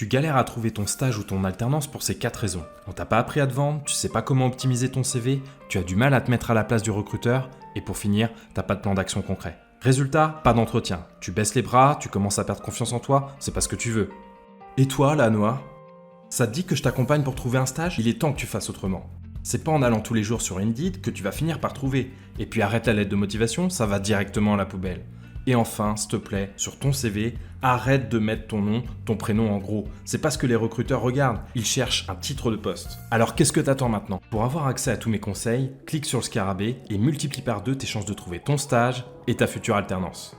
Tu galères à trouver ton stage ou ton alternance pour ces 4 raisons. On t'a pas appris à te vendre, tu sais pas comment optimiser ton CV, tu as du mal à te mettre à la place du recruteur, et pour finir, t'as pas de plan d'action concret. Résultat, pas d'entretien. Tu baisses les bras, tu commences à perdre confiance en toi, c'est pas ce que tu veux. Et toi, là, Noah? Ça te dit que je t'accompagne pour trouver un stage? Il est temps que tu fasses autrement. C'est pas en allant tous les jours sur Indeed que tu vas finir par trouver. Et puis arrête la lettre de motivation, ça va directement à la poubelle. Et enfin, s'il te plaît, sur ton CV, arrête de mettre ton nom, ton prénom en gros. C'est pas ce que les recruteurs regardent, ils cherchent un titre de poste. Alors qu'est-ce que t'attends maintenant? Pour avoir accès à tous mes conseils, clique sur le scarabée et multiplie par 2 tes chances de trouver ton stage et ta future alternance.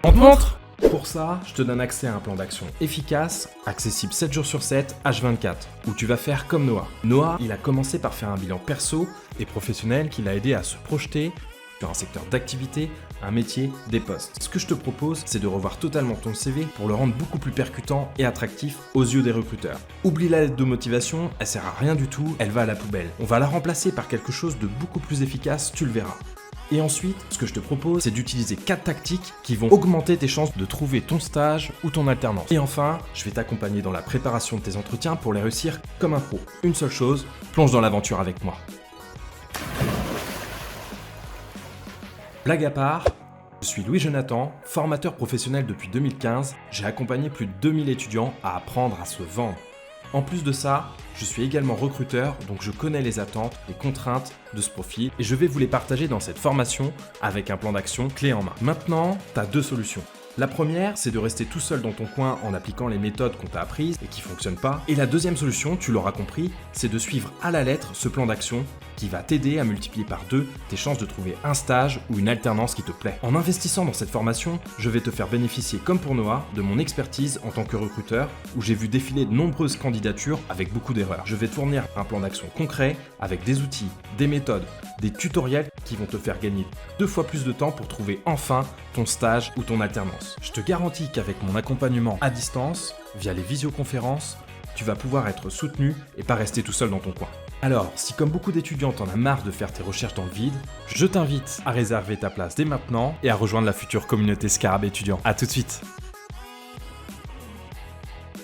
On te montre? Pour ça, je te donne accès à un plan d'action efficace, accessible 7 jours sur 7, H24, où tu vas faire comme Noah. Noah, il a commencé par faire un bilan perso et professionnel qui l'a aidé à se projeter sur un secteur d'activité, un métier, des postes. Ce que je te propose, c'est de revoir totalement ton CV pour le rendre beaucoup plus percutant et attractif aux yeux des recruteurs. Oublie la lettre de motivation, elle sert à rien du tout, elle va à la poubelle. On va la remplacer par quelque chose de beaucoup plus efficace, tu le verras. Et ensuite, ce que je te propose, c'est d'utiliser 4 tactiques qui vont augmenter tes chances de trouver ton stage ou ton alternance. Et enfin, je vais t'accompagner dans la préparation de tes entretiens pour les réussir comme un pro. Une seule chose, plonge dans l'aventure avec moi. Blague à part, je suis Louis Jonathan, formateur professionnel depuis 2015. J'ai accompagné plus de 2000 étudiants à apprendre à se vendre. En plus de ça, je suis également recruteur, donc je connais les attentes, les contraintes de ce profil et je vais vous les partager dans cette formation avec un plan d'action clé en main. Maintenant, tu as 2 solutions. La première, c'est de rester tout seul dans ton coin en appliquant les méthodes qu'on t'a apprises et qui ne fonctionnent pas. Et la deuxième solution, tu l'auras compris, c'est de suivre à la lettre ce plan d'action qui va t'aider à multiplier par 2 tes chances de trouver un stage ou une alternance qui te plaît. En investissant dans cette formation, je vais te faire bénéficier, comme pour Noah, de mon expertise en tant que recruteur, où j'ai vu défiler de nombreuses candidatures avec beaucoup d'erreurs. Je vais te fournir un plan d'action concret avec des outils, des méthodes, des tutoriels qui vont te faire gagner 2 fois plus de temps pour trouver enfin ton stage ou ton alternance. Je te garantis qu'avec mon accompagnement à distance, via les visioconférences, tu vas pouvoir être soutenu et pas rester tout seul dans ton coin. Alors, si comme beaucoup d'étudiants t'en as marre de faire tes recherches dans le vide, je t'invite à réserver ta place dès maintenant et à rejoindre la future communauté Scarabée étudiant. A tout de suite!